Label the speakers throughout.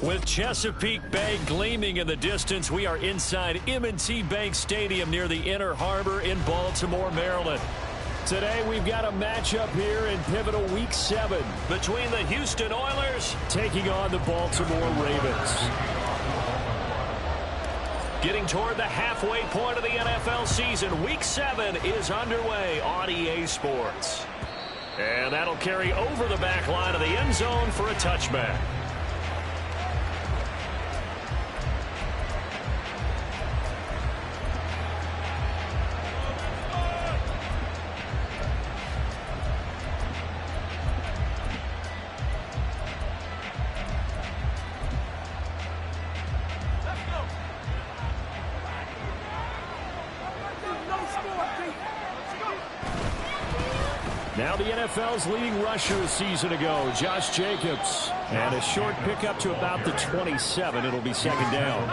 Speaker 1: With Chesapeake Bay gleaming in the distance, we are inside M&T Bank Stadium near the Inner Harbor in Baltimore, Maryland. Today we've got a matchup here in pivotal Week 7 between the Houston Oilers taking on the Baltimore Ravens. Getting toward the halfway point of the NFL season, Week 7 is underway on EA Sports. And that'll carry over the back line of the end zone for a touchback. Now the NFL's leading rusher a season ago, Josh Jacobs. And a short pickup to about the 27. It'll be second down.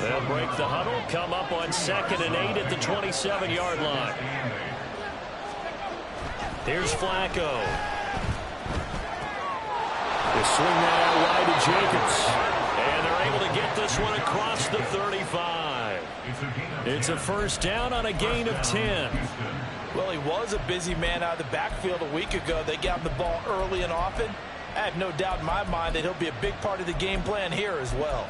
Speaker 1: They'll break the huddle, come up on 2nd and 8 at the 27-yard line. Here's Flacco. They swing that out wide to Jacobs. And they're able to get this one across the 35. It's a first down on a gain of 10.
Speaker 2: Well, he was a busy man out of the backfield a week ago. They got him the ball early and often. I have no doubt in my mind that he'll be a big part of the game plan here as well.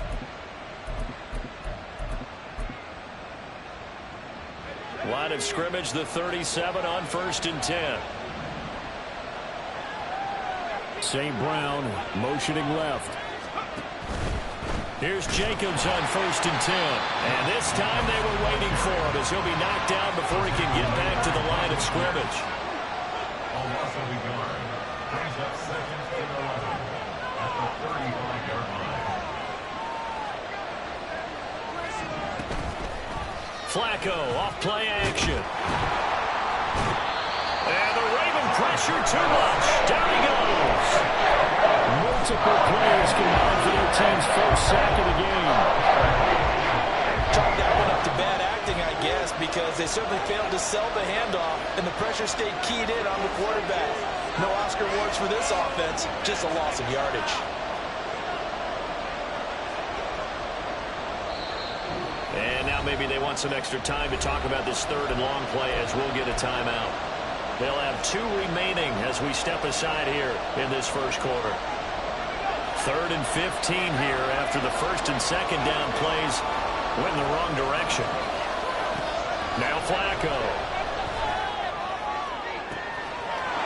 Speaker 1: Line of scrimmage, the 37 on 1st and 10. St. Brown motioning left. Here's Jacobs on 1st and 10. And this time they were waiting for him as he'll be knocked down before he can get back to the line of scrimmage. Flacco off play action. And the Raven pressure too much. Down he goes. Multiple players combined for their team's first sack of the game.
Speaker 2: Chalk that one up to bad acting, I guess, because they certainly failed to sell the handoff, and the pressure stayed keyed in on the quarterback. No Oscar awards for this offense, just a loss of yardage.
Speaker 1: And now maybe they want some extra time to talk about this 3rd and long play as we'll get a timeout. They'll have 2 remaining as we step aside here in this first quarter. 3rd and 15 here after the 1st and 2nd down plays went in the wrong direction. Now Flacco.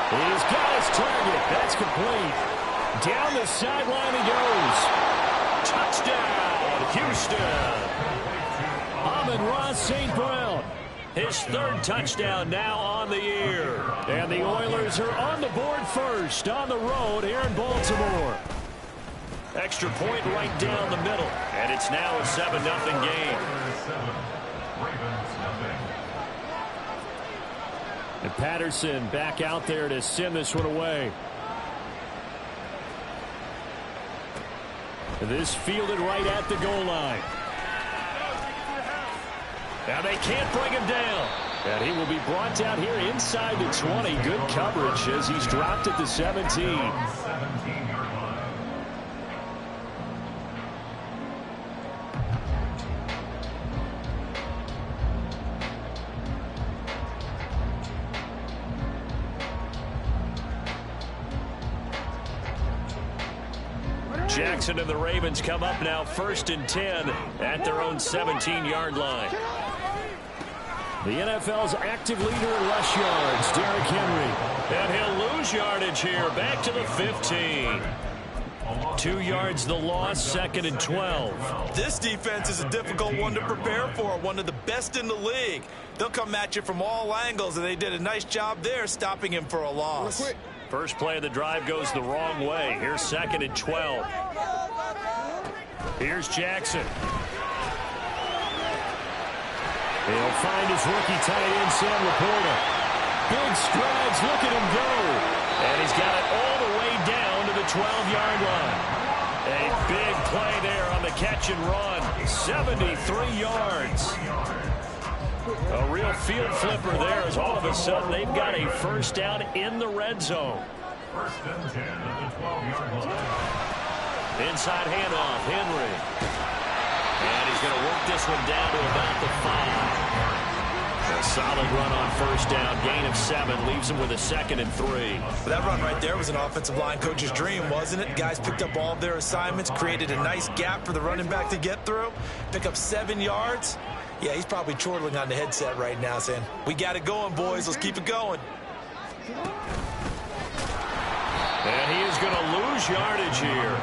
Speaker 1: He's got his target. That's complete. Down the sideline he goes. Touchdown, Houston. Amon-Ra St. Brown. His 3rd touchdown now on the year. And the Oilers are on the board first on the road here in Baltimore. Extra point right down the middle. And it's now a 7-0 game. And Patterson back out there to send this one away. This fielded right at the goal line. Now they can't bring him down. And he will be brought down here inside the 20. Good coverage as he's dropped at the 17. Jackson and the Ravens come up now 1st and 10 at their own 17-yard line. The NFL's active leader in rush yards, Derrick Henry. And he'll lose yardage here, back to the 15. 2 yards the loss, 2nd and 12.
Speaker 2: This defense is a difficult one to prepare for, one of the best in the league. They'll come at you from all angles, and they did a nice job there stopping him for a loss.
Speaker 1: First play of the drive goes the wrong way. Here's 2nd and 12. Here's Jackson. He'll find his rookie tight end, Sam Laporta. Big strides, look at him go. And he's got it all the way down to the 12-yard line. A big play there on the catch and run. 73 yards. A real field flipper there as all of a sudden they've got a first down in the red zone.
Speaker 3: First and 10 at the 12-yard line.
Speaker 1: Inside handoff, Henry. And he's going to work this one down to about the 5. A solid run on first down. Gain of 7 leaves him with a 2nd and 3.
Speaker 2: That run right there was an offensive line coach's dream, wasn't it? Guys picked up all of their assignments, created a nice gap for the running back to get through, pick up 7 yards. Yeah, he's probably chortling on the headset right now saying, we got it going, boys. Let's keep it going.
Speaker 1: And he is going to lose yardage here.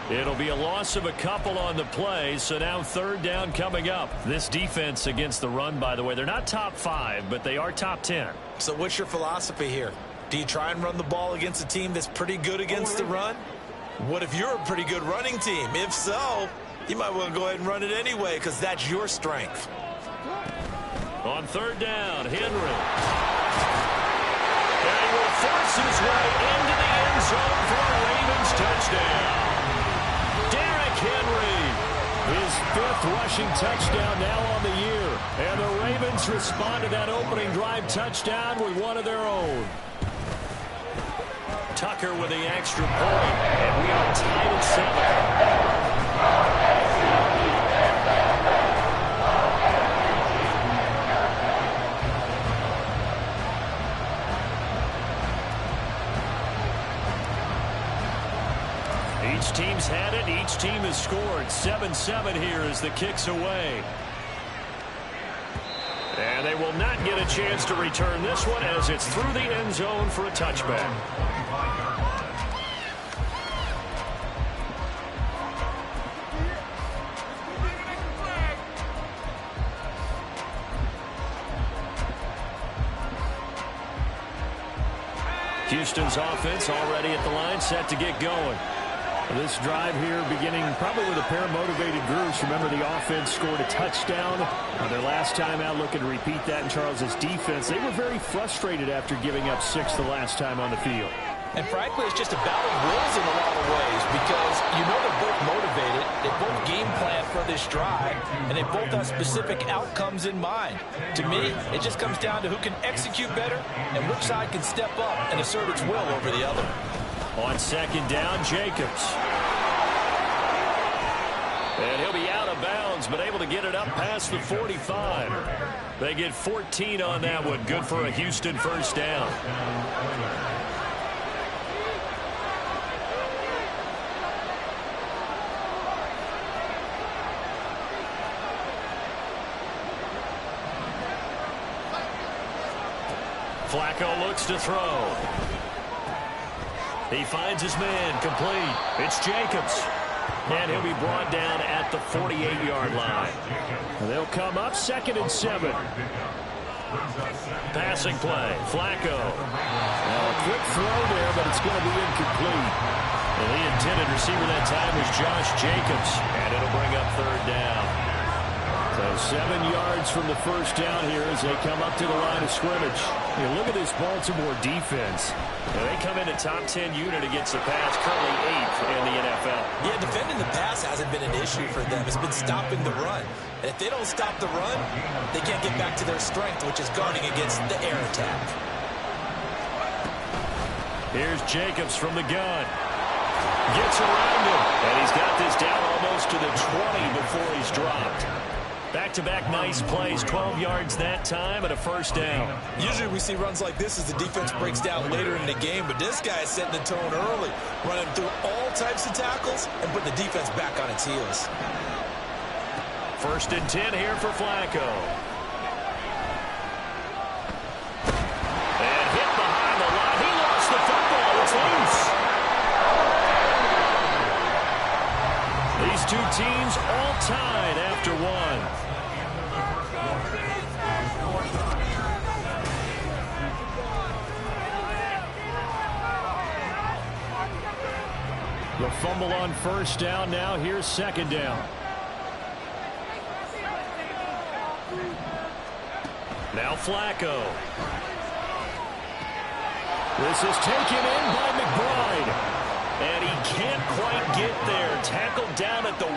Speaker 1: It'll be a loss of a couple on the play, so now 3rd down coming up. This defense against the run, by the way, they're not top 5, but they are top 10.
Speaker 2: So what's your philosophy here? Do you try and run the ball against a team that's pretty good against the run? What if you're a pretty good running team? If so, you might want to go ahead and run it anyway because that's your strength.
Speaker 1: On 3rd down, Henry. And he will force his way into the end zone for a Ravens touchdown. Henry, his 5th rushing touchdown now on the year. And the Ravens respond to that opening drive touchdown with one of their own. Tucker with the extra point, and we are tied at 7. Each team's had it. Each team has scored. 7-7 here as the kick's away. And they will not get a chance to return this one as it's through the end zone for a touchback. Houston's offense already at the line, set to get going. This drive here beginning probably with a pair of motivated groups. Remember, the offense scored a touchdown on their last time out. Looking to repeat that in Charles's defense. They were very frustrated after giving up 6 the last time on the field.
Speaker 2: And frankly, it's just a battle of wills in a lot of ways because you know they're both motivated. They both game plan for this drive, and they both have specific outcomes in mind. To me, it just comes down to who can execute better and which side can step up and assert its will over the other.
Speaker 1: On 2nd down, Jacobs. And he'll be out of bounds, but able to get it up past the 45. They get 14 on that one. Good for a Houston 1st down. Flacco looks to throw. He finds his man, complete. It's Jacobs. And he'll be brought down at the 48-yard line. And they'll come up 2nd and 7. Passing play, Flacco. Now a quick throw there, but it's going to be incomplete. And the intended receiver that time was Josh Jacobs. And it'll bring up 3rd down. So 7 yards from the 1st down here as they come up to the line of scrimmage. You look at this Baltimore defense. They come in a top 10 unit against the pass, currently 8th in the NFL. Yeah, defending the pass hasn't been an issue for them. It's been stopping the run. And if they don't stop the run, they can't get back to their strength, which is guarding against the air attack. Here's Jacobs from the gun. Gets around him. And he's got this down almost to the 20 before he's dropped. Back-to-back nice plays, 12 yards that time and a 1st down. Usually we see runs like this as the defense breaks down later in the game, but this guy is setting the tone early, running through all types of tackles and putting the defense back on its heels. 1st and 10 here for Flacco. And hit behind the line. He lost the football. It's loose. These two teams all tied after one. The fumble on 1st down. Now here's 2nd down. Now Flacco. This is taken in by McBride. And he can't quite get there. Tackled down at the 1.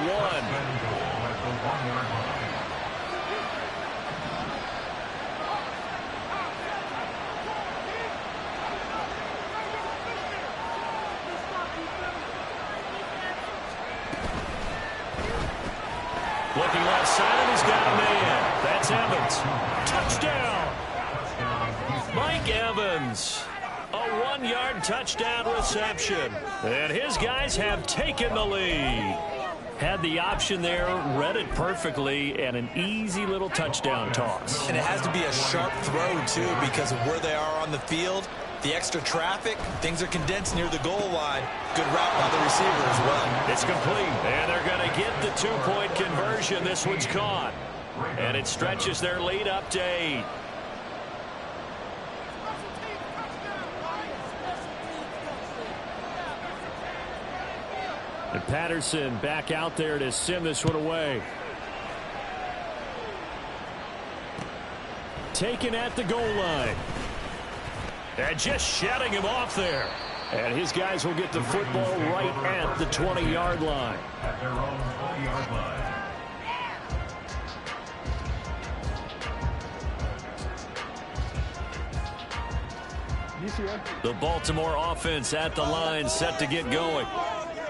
Speaker 1: it. Touchdown. Mike Evans. A 1-yard touchdown reception. And his guys have taken the lead. Had the option there, read it perfectly, and an easy little touchdown toss.
Speaker 2: And it has to be a sharp throw, too, because of where they are on the field. The extra traffic, things are condensed near the goal line. Good route by the receiver as well.
Speaker 1: It's complete, and they're going to get the 2-point conversion. This one's caught. And it stretches their lead up to 8. And Patterson back out there to send this one away. Taken at the goal line. And just shutting him off there. And his guys will get the football right at the 20-yard line.
Speaker 3: At their own 20-yard line.
Speaker 1: The Baltimore offense at the line, set to get going.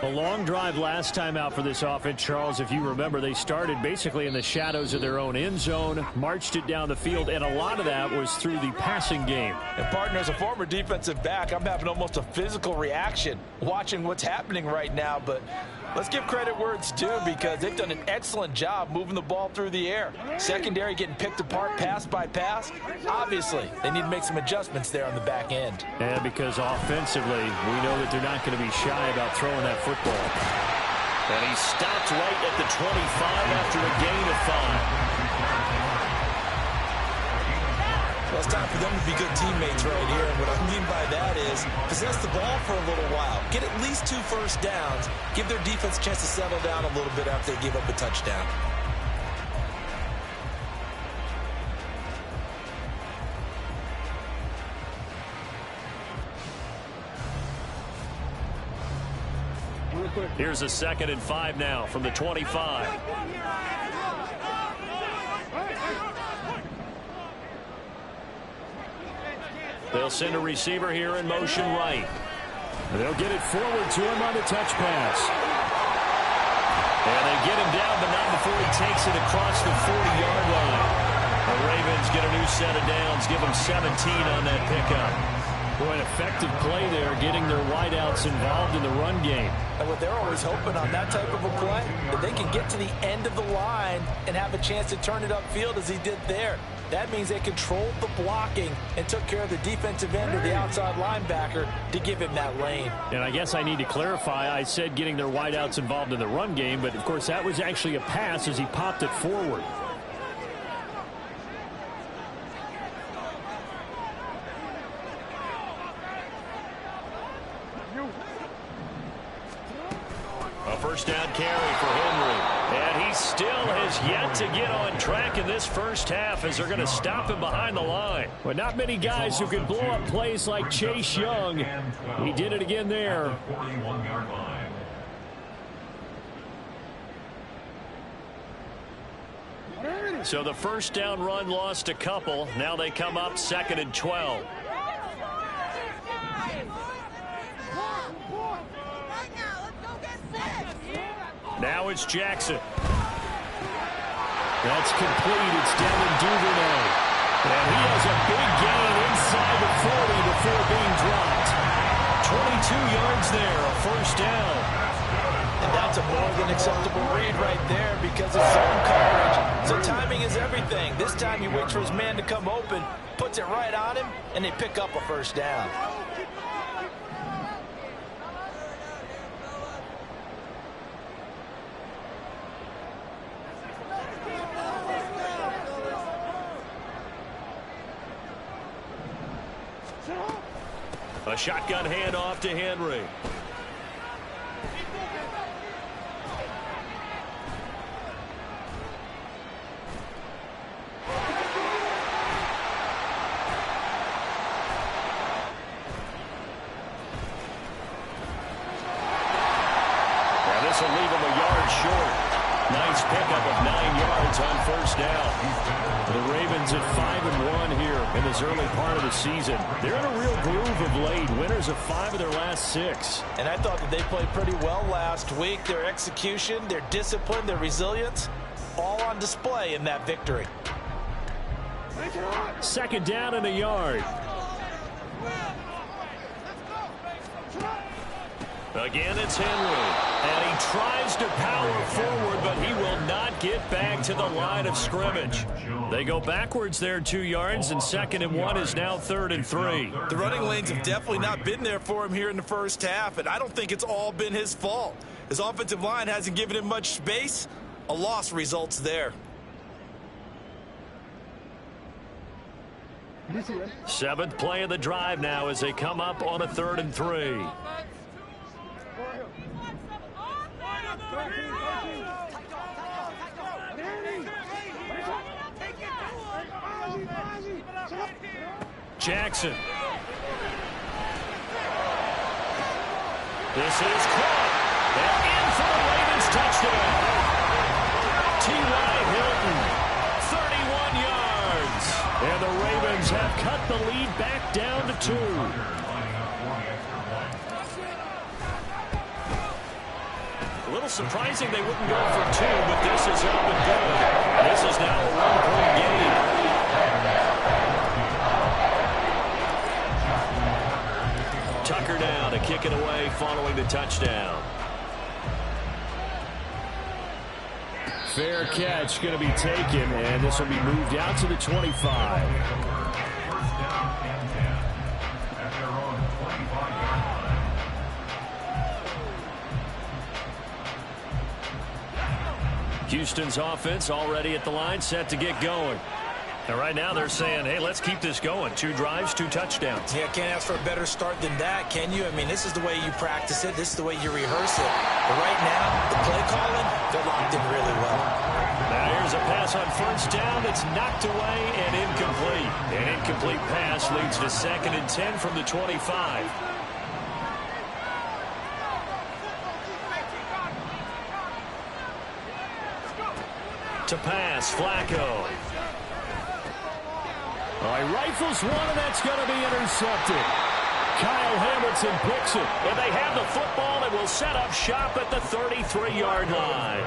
Speaker 1: A long drive last time out for this offense, Charles. If you remember, they started basically in the shadows of their own end zone, marched it down the field, and a lot of that was through the passing game.
Speaker 2: And partner, as a former defensive back, I'm having almost a physical reaction watching what's happening right now. But let's give credit where it's due, because they've done an excellent job moving the ball through the air. Secondary getting picked apart pass by pass. Obviously, they need to make some adjustments there on the back end.
Speaker 1: And because offensively, we know that they're not going to be shy about throwing that football. And he stopped right at the 25 after a gain of 5.
Speaker 2: Well, it's time for them to be good teammates right here. And what I mean by that is possess the ball for a little while. Get at least 2 first downs. Give their defense a chance to settle down a little bit after they give up a touchdown.
Speaker 1: Here's a 2nd and 5 now from the 25. They'll send a receiver here in motion right. They'll get it forward to him on the touch pass. And they get him down, but not before he takes it across the 40-yard line. The Ravens get a new set of downs, give them 17 on that pickup. Boy, an effective play there, getting their wideouts involved in the run game.
Speaker 2: And what they're always hoping on that type of a play, that they can get to the end of the line and have a chance to turn it upfield as he did there. That means they controlled the blocking and took care of the defensive end or the outside linebacker to give him that lane.
Speaker 1: And I guess I need to clarify, I said getting their wideouts involved in the run game, but of course that was actually a pass as he popped it forward. A first down carry for Henry. And he still has yet to get on track in this first half as they're going to stop him behind the line. But not many guys who can blow up plays like Chase Young. He did it again there.
Speaker 3: 41-yard line.
Speaker 1: So the first down run lost a couple. Now they come up 2nd and 12. Now it's Jackson. That's complete. It's down in Duvernay. And he has a big gain inside the 40 before being dropped. 22 yards there, a first down.
Speaker 2: And that's a more than acceptable read right there because it's zone coverage. So timing is everything. This time he waits for his man to come open, puts it right on him, and they pick up a first down.
Speaker 1: A shotgun handoff to Henry. Now this will leave him a yard short. Nice pickup of 9 yards on first down. The Ravens at 5-1 here in this early part of the season. They're in a real groove of late. Winners of 5 of their last 6.
Speaker 2: And I thought that they played pretty well last week. Their execution, their discipline, their resilience, all on display in that victory.
Speaker 1: Second down and a yard. Again, it's Henry. And he tries to power forward, but he will not get back to the line of scrimmage. They go backwards there 2 yards, and 2nd and 1 is now 3rd and 3.
Speaker 2: The running lanes have definitely not been there for him here in the first half, and I don't think it's all been his fault. His offensive line hasn't given him much space. A loss results there.
Speaker 1: 7th play of the drive now as they come up on a 3rd and 3. Jackson. This is caught. And in for the Ravens touchdown. T.Y. Hilton, 31 yards. And the Ravens have cut the lead back down to 2. A little surprising they wouldn't go for 2, but this is up and good. This is now a 1-point game. Tucker down to kick it away following the touchdown. Fair catch going to be taken, and this will be moved out to the 25.
Speaker 3: First down and 10 at their own 25-yard line.
Speaker 1: Houston's offense already at the line, set to get going. And right now they're saying, hey, let's keep this going. 2 drives, 2 touchdowns.
Speaker 2: Yeah, can't ask for a better start than that, can you? I mean, this is the way you practice it. This is the way you rehearse it. But right now, the play calling, they're locked in really well.
Speaker 1: Now here's a pass on first down that's knocked away and incomplete. An incomplete pass leads to 2nd and 10 from the 25. To pass, Flacco. All right, rifles one, and that's going to be intercepted. Kyle Hamilton picks it, and they have the football and will set up shop at the 33-yard line.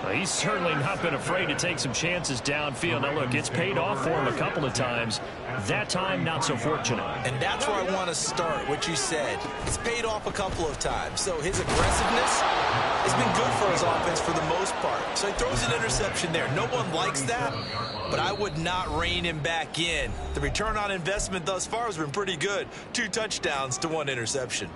Speaker 1: Well, he's certainly not been afraid to take some chances downfield. Now, look, it's paid off for him a couple of times. That time, not so fortunate.
Speaker 2: And that's where I want to start, what you said. It's paid off a couple of times. So his aggressiveness has been good for his offense for the most part. So he throws an interception there. No one likes that, but I would not rein him back in. The return on investment thus far has been pretty good. 2 touchdowns to 1 interception.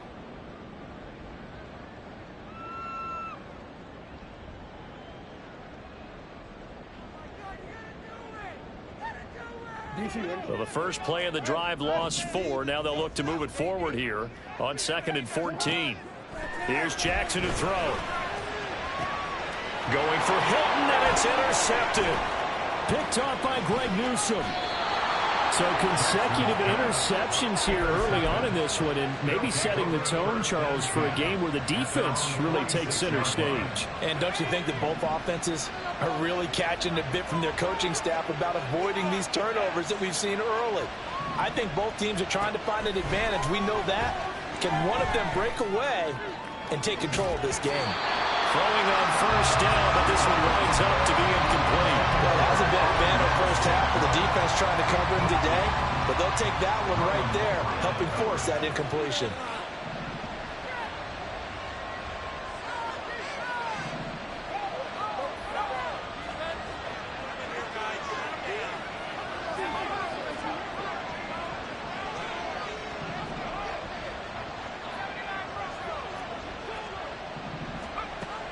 Speaker 1: So the first play of the drive lost 4. Now they'll look to move it forward here on 2nd and 14. Here's Jackson to throw. Going for Hilton, and it's intercepted. Picked off by Greg Newsome. So consecutive interceptions here early on in this one, and maybe setting the tone, Charles, for a game where the defense really takes center stage.
Speaker 2: And don't you think that both offenses are really catching a bit from their coaching staff about avoiding these turnovers that we've seen early? I think both teams are trying to find an advantage. We know that. Can one of them break away and take control of this game?
Speaker 1: Throwing on first down, but this one winds up to be incomplete.
Speaker 2: Well, it hasn't been a banner first half for the defense trying to cover him today, but they'll take that one right there, helping force that incompletion.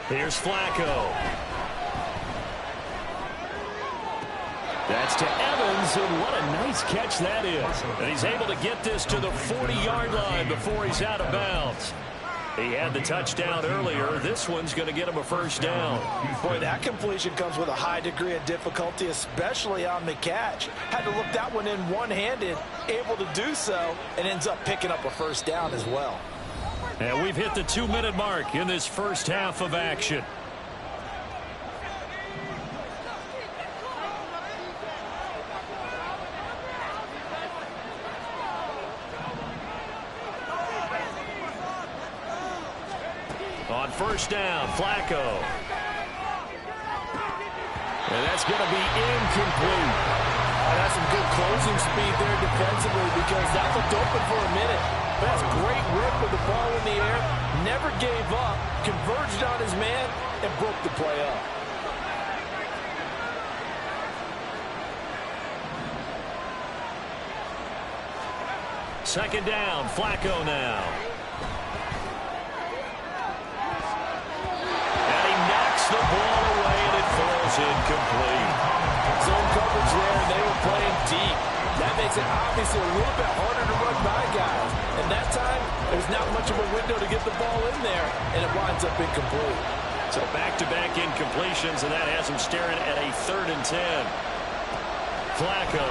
Speaker 1: Here's Flacco. That's to Evans, and what a nice catch that is. And he's able to get this to the 40-yard line before he's out of bounds. He had the touchdown earlier. This one's going to get him a first down.
Speaker 2: Boy, that completion comes with a high degree of difficulty, especially on the catch. Had to look that one in one-handed, able to do so, and ends up picking up a first down as well.
Speaker 1: And we've hit the 2-minute mark in this first half of action. On first down, Flacco. And that's going to be incomplete.
Speaker 2: closing speed there defensively because that looked open for a minute. That's great work with the ball in the air. Never gave up, converged on his man, and broke the play up.
Speaker 1: Second down, Flacco now. And he knocks the ball away, and it falls incomplete.
Speaker 2: Zone coverage there, and they were playing deep. That makes it obviously a little bit harder to run by guys. And that time, there's not much of a window to get the ball in there, and it winds up incomplete.
Speaker 1: So back-to-back incompletions, and that has him staring at a 3rd and 10. Flacco.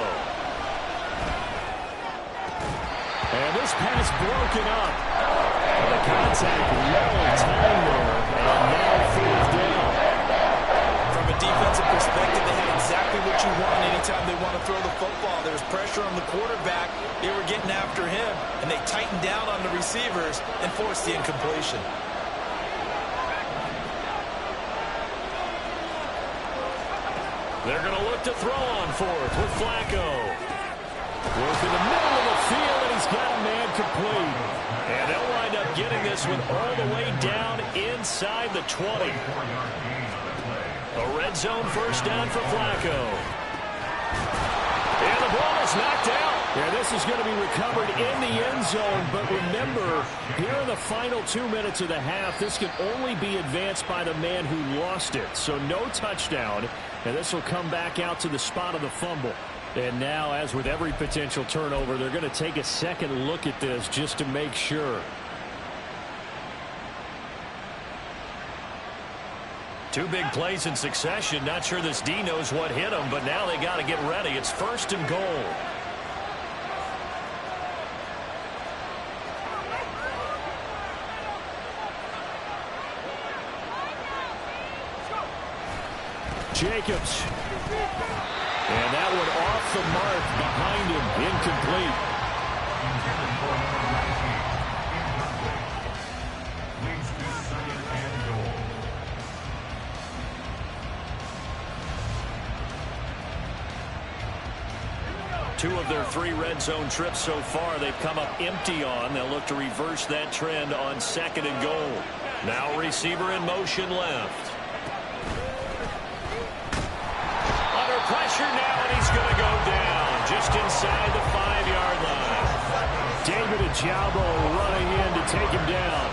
Speaker 1: And this pass broken up. The contact well timed there, and now 4th down.
Speaker 2: From a defensive perspective, they have exactly what you want anytime they want to throw the football. There's pressure on the quarterback. They were getting after him, and they tightened down on the receivers and forced the incompletion.
Speaker 1: They're going to look to throw on 4th with Flacco. Work in the middle of the field, and he's got a man complete. And they'll wind up getting this one all the way down inside the 20. A red zone first down for Flacco. And the ball is knocked out. Yeah, this is going to be recovered in the end zone. But remember, here in the final 2 minutes of the half, this can only be advanced by the man who lost it. So no touchdown. And this will come back out to the spot of the fumble. And now, as with every potential turnover, they're going to take a second look at this just to make sure. Two big plays in succession. Not sure this D knows what hit him, but now they got to get ready. It's 1st and goal. Jacobs. And that one off the mark behind him. Incomplete. Two of their 3 red zone trips so far they've come up empty on. They'll look to reverse that trend on 2nd and goal. Now receiver in motion left. Under pressure now, and he's going to go down just inside the 5-yard line. David Ojabo running in to take him down.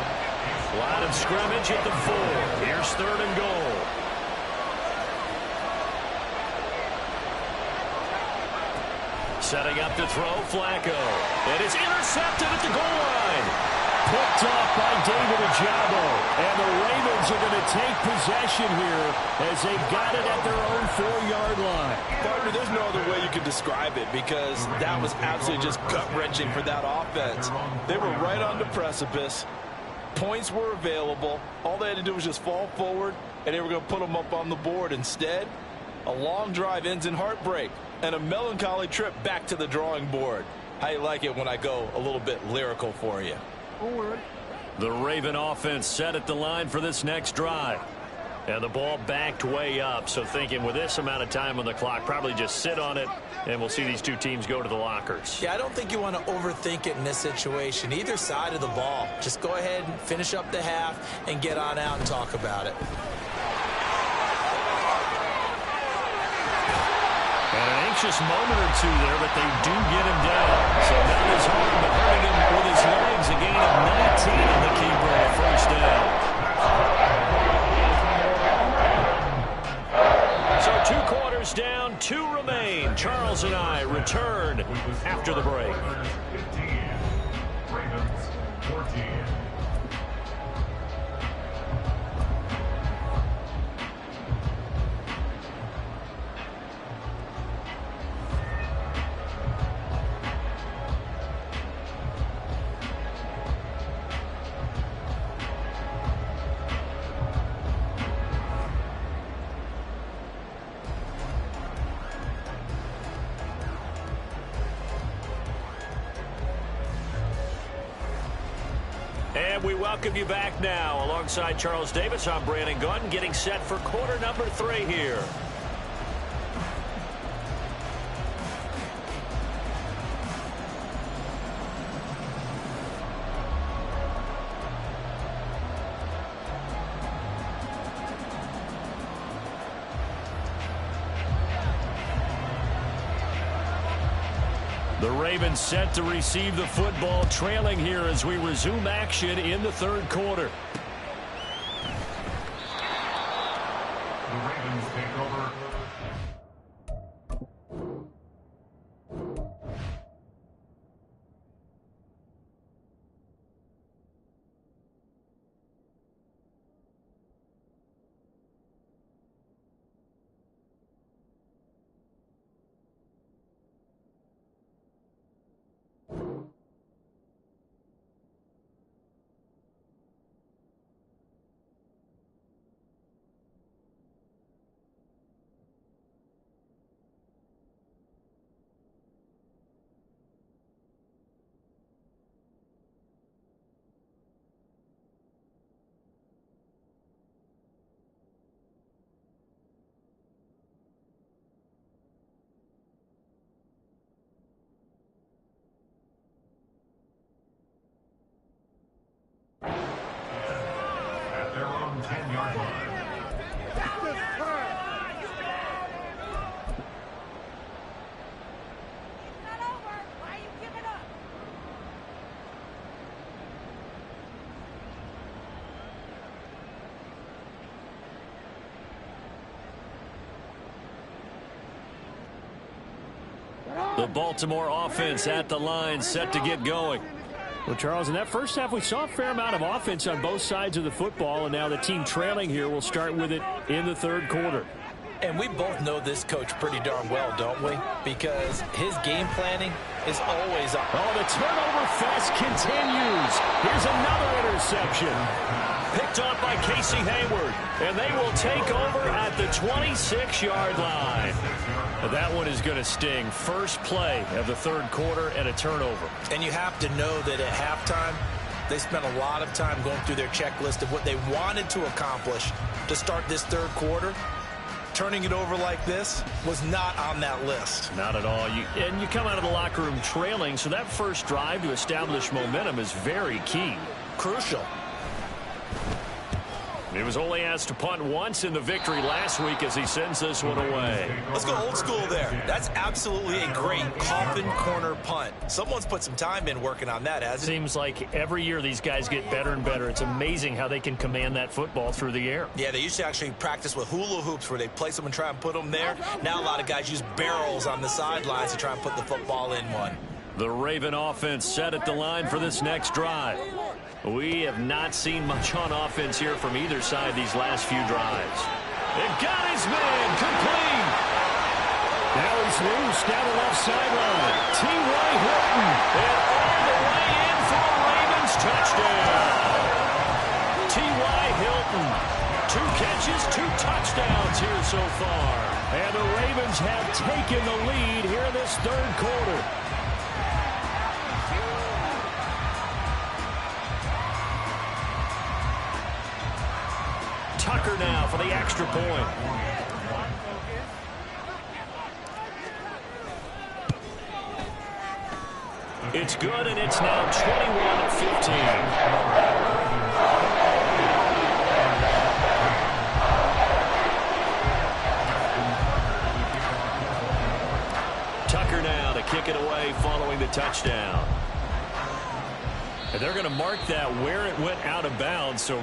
Speaker 1: Line of scrimmage at the 4. Here's 3rd and goal. Setting up to throw, Flacco. It is intercepted at the goal line. Picked up by David Ojabo. And the Ravens are going to take possession here as they've got it at their own 4-yard line.
Speaker 2: Partner, there's no other way you could describe it because that was absolutely just gut-wrenching for that offense. They were right on the precipice. Points were available. All they had to do was just fall forward, and they were going to put them up on the board. Instead, a long drive ends in heartbreak and a melancholy trip back to the drawing board. How you like it when I go a little bit lyrical for you?
Speaker 1: The Raven offense set at the line for this next drive. And the ball backed way up. So thinking with this amount of time on the clock, probably just sit on it, and we'll see these two teams go to the lockers.
Speaker 2: Yeah, I don't think you want to overthink it in this situation. Either side of the ball. Just go ahead and finish up the half and get on out and talk about it.
Speaker 1: And an anxious moment or two there, but they do get him down. So not his arm, but hurting him with his legs. A gain of 19 on the keeper on a first down. So 2 quarters down, 2 remain. Charles and I return after the break.
Speaker 3: 15, Ravens 14.
Speaker 1: And we welcome you back now. Alongside Charles Davis, I'm Brandon Gunn, getting set for quarter number 3 here. The Ravens set to receive the football, trailing here as we resume action in the third quarter.
Speaker 3: The Ravens take over. At their own 10-yard line.
Speaker 1: The Baltimore offense at the line, set to get going.
Speaker 4: Well, Charles, in that first half, we saw a fair amount of offense on both sides of the football, and now the team trailing here will start with it in the third quarter.
Speaker 2: And we both know this coach pretty darn well, don't we? Because his game planning is always on.
Speaker 1: Oh, the turnover fest continues. Here's another interception. Picked off by Casey Hayward. And they will take over at the 26-yard line. And that one is going to sting. First play of the third quarter and a turnover.
Speaker 2: And you have to know that at halftime, they spent a lot of time going through their checklist of what they wanted to accomplish to start this third quarter. Turning it over like this was not on that list.
Speaker 1: Not at all. And you come out of the locker room trailing, so that first drive to establish momentum is very key.
Speaker 2: Crucial.
Speaker 1: He was only asked to punt once in the victory last week as he sends this one away.
Speaker 2: Let's go old school there. That's absolutely a great coffin corner punt. Someone's put some time in working on that, hasn't it?
Speaker 1: Seems like every year these guys get better and better. It's amazing how they can command that football through the air.
Speaker 2: Yeah, they used to actually practice with hula hoops where they place them and try and put them there. Now a lot of guys use barrels on the sidelines to try and put the football in one.
Speaker 1: The Raven offense set at the line for this next drive. We have not seen much on offense here from either side these last few drives. They've got his man complete.
Speaker 4: Now he's loose down the left sideline.
Speaker 1: T.Y. Hilton, and all the way in for a Ravens touchdown. T.Y. Hilton, 2 catches, 2 touchdowns here so far. And the Ravens have taken the lead here in this third quarter. Tucker now for the extra point. It's good, and it's now 21-15. Tucker now to kick it away following the touchdown. And they're going to mark that where it went out of bounds, so